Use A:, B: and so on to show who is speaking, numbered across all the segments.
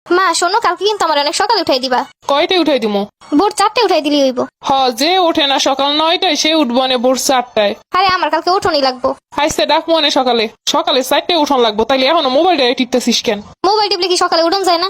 A: মা শোনো, কালকে কিন্তু আমার অনেক সকালে উঠাই দিবা।
B: কয়টায় উঠাই দিমু?
A: ভোর 4টে উঠাই দিলি হইব।
B: যে ওঠে না সকাল 9টায় সে উঠবো না ভোর 4টায়।
A: আরে আমার কালকে উঠোনি লাগবো।
B: আইসে ডাকবো না সকালে 4টায় উঠন লাগবো। তাইলে এখনো মোবাইলটা টিপতেছিস কেন?
A: মোবাইল টিপলে কি সকালে উঠন যায় না?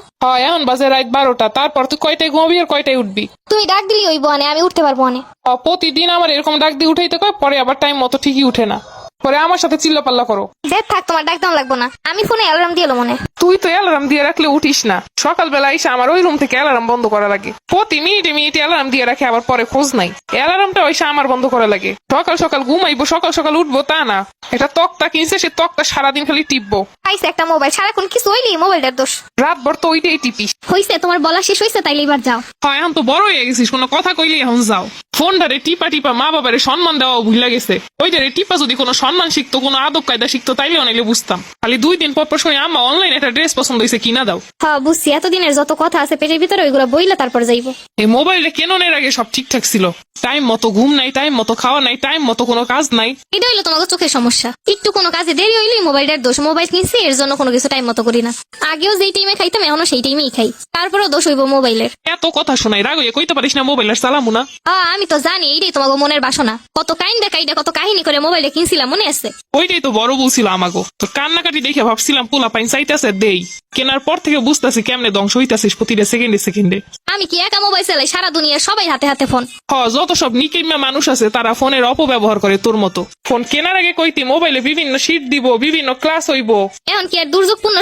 B: এখন বাজে রাত 12টা। তারপর তুই কয়টায় ঘুমাবি আর কয়টায় উঠবি?
A: তুমি ডাক দিলি হইব, আমি উঠতে পারবো না।
B: প্রতিদিন আমার এরকম ডাক দিয়ে উঠাইতে কয়, পরে আবার টাইম মতো ঠিকই উঠে না, পরে আমার সাথে চিল্লাপাল্লা করো।
A: যে থাক, তোমার ডাক দাম লাগবো না, আমি ফোনে অ্যালার্ম দিয়ে এলো মনে।
B: তুই তো অ্যালার্ম দিয়ে রাখলে উঠিস না। সকালবেলা এসে আমার ওই রুম থেকে অ্যালার্ম বন্ধ করা লাগে। প্রতি মিনিটে মিনিটে অ্যালার্ম দিয়ে রাখে, আবার পরে খোঁজ নাই। অ্যালার্মটা ওইসে আমার বন্ধ করা লাগে। সকাল সকাল ঘুমাইবো, সকাল সকাল উঠবো তা না। এটা তক্তা কিনছে, সে তক্তা সারাদিন খালি টিপবো।
A: পাইছে একটা মোবাইল, সারাক্ষণ কিছু হইলি মোবাইলটার দোষ।
B: রাতভর তো ওইটাই টিপিস।
A: হইছে, তোমার বলা শেষ হইছে, তাইলে এবার যাও।
B: এখন তো বড় হয়ে গেছিস, কোনো কথা কইলে এখন যাও। ফোনটারে টিপা টিপা মা বাবারে সম্মান দেওয়া ভুলে গেছে। ওইটারে টিপা যদি কোনো সম্মান শিখতো, কোনো আদব কায়দা শিখতো, তাইলে অনেকে বুঝতাম। খালি 2 দিন পর শুনি আম্মা অনলাইনে একটা ড্রেস পছন্দ হয়েছে, কিনা দাও।
A: হ্যাঁ বুঝছি, এতদিনের যত কথা আছে পেটের ভিতরে ওইগুলো বইলে তারপর যাইবো।
B: এই মোবাইলটা কেনার আগে সব ঠিকঠাক ছিল। টাইম মতো ঘুম নাই, টাইম মতো খাওয়া নাই, টাইম মতো কোনো কাজ নাই।
A: এটা হইলো তোমাকে চোখের সমস্যা। একটু কোনো কাজে দেরি হইলেই মোবাইলের দোষ। মোবাইল কিনছি এর জন্য কোনো কিছু টাইম মতো করি না। আগেও যেই টাইমে খাইতাম এখনো সেই টাইমেই খাই, তারপরেও দোষ হইব মোবাইলের।
B: এত কথা শোনাই, রাগ হয়ে কইতে পারিস না মোবাইলের চালামু না?
A: আমি তো জানি, এইটাই তোমাকে মনের বাসনা। কত কাইন্দা কাইডা কত কাহিনী করে মোবাইলে কিনছিলাম, মনে আছে?
B: ওইটাই তো বড় বলছিল আমাগো। তোর কান্নাকাটি দেখে ভাবছিলাম পোলা পাইন চাইতেছে দেই। কেনার পর থেকে বুঝতেছি কেমনে ধ্বংস হইতাছিস প্রতিটা সেকেন্ডে সেকেন্ডে।
A: আমি কি একা মোবাইল চালাই? সারা দুনিয়ার সবাই হাতে হাতে ফোন।
B: যত সব নিকেম্মা মানুষ আছে তারা ফোনের অপব্যবহার করে তোর মতো। ফোন কেনার আগে কইতি মোবাইলে বিভিন্ন শীট দিব, বিভিন্ন ক্লাস হইব।
A: এখন কি আর দুর্যোগপূর্ণ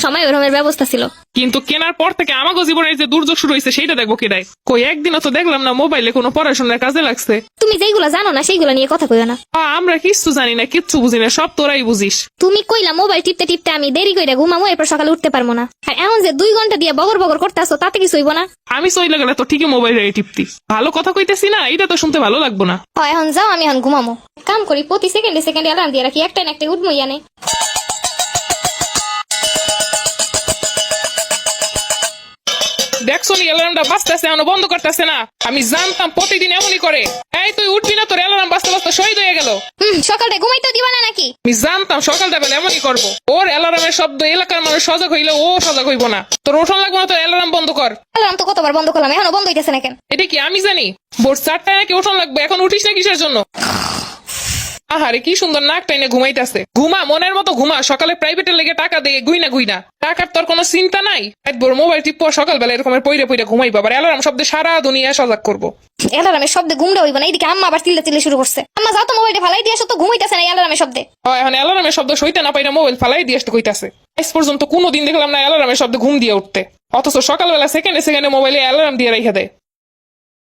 A: সময় ওরকমের ব্যবস্থা ছিল?
B: কিন্তু কেনার পর থেকে আমাগো জীবনের যে দুর্যোগ শুরু হয়েছে সেইটা দেখবো কেডাই? কই একদিনও তো দেখলাম না মোবাইলে কোনো পড়াশোনার কাজে লাগছে।
A: তুমি যেগুলো জানো না সেইগুলো নিয়ে কথা কইও না।
B: আমরা কিচ্ছু জানি না, কিচ্ছু বুঝি না, সব তোরাই বুঝিস।
A: তুমি কইলা মোবাইল টিপতে টিপতে আমি দেরি কইরা ঘুমামো, এরপর সকালে উঠতে পারবো না। আর এখন যে 2 ঘন্টা দিয়ে বগর বগর করতেছো, তাতে কিছু হইব না।
B: আমি চইলা গেলে তো ঠিকই মোবাইলে টিপতি। ভালো কথা কইতেছি না, এটা তো শুনতে ভালো লাগবো না।
A: এখন যাও, আমি এখন ঘুমামো। কাম করি, প্রতি সেকেন্ডে সেকেন্ডে অ্যালার্ম দিয়ে রাখি, একটা না একটা উঠবো ইয়ানে।
B: দেখছো নি অ্যালার্মটা বাজতেছে, এখনো বন্ধ করতেছে না। আমি জানতাম প্রতিদিন এমনই করে। এই তুই উঠবি না, তোর অ্যালার্ম বাজতে বাজতে শহীদ হয়ে গেল।
A: সকালটা ঘুমাইতে দিবা না নাকি?
B: আমি জানতাম সকালটা বেলা এমনই করবো। ওর অ্যালার্মের শব্দ এলাকার মানুষ সজাগ হইলে ও সজাগ হইব না। তোর ওঠন লাগবে না, তোর অ্যালার্ম বন্ধ কর।
A: অ্যালার্ম তো কতবার বন্ধ করলাম, এখনো বন্ধ হইতেছে না কেন?
B: এটা কি আমি জানি? ভোর 4টায় নাকি ওঠন লাগবে, এখন উঠিস না কিসের জন্য? আহারে কি সুন্দর নাক টাইনে ঘুমাইতেছে। ঘুমা, মনের মতো ঘুমা। সকালে প্রাইভেটের লেগে টাকা দিয়ে গুইনা টাকার তোর কোনো চিন্তা নাই। একবার মোবাইল টিপো, সকালবেলা এরকমের পইরে পইরে ঘুমাইবা, আবার অ্যালার্ম শব্দে সারা দুনিয়া সজাগ করবো।
A: অ্যালার্মের শব্দে ঘুমটা হইব না। এইদিকে আম্মা আবার চিল্লা শুরু করছে। আম্মা যাও তো, মোবাইলটা ফালাই দিয়ে আসো তো, ঘুমাইতেছে না অ্যালার্মের শব্দে।
B: এখন অ্যালার্মের শব্দ সইতে না পাইরা মোবাইল ফালাই দিয়ে আসতে কইতাছে। আজ পর্যন্ত কোনোদিন দেখলাম না অ্যালার্মের শব্দে ঘুম দিয়ে উঠতে, অথচ সকালবেলা সেকেন্ডে সেকেন্ডে মোবাইলে অ্যালার্ম দিয়ে রেখে দেয়।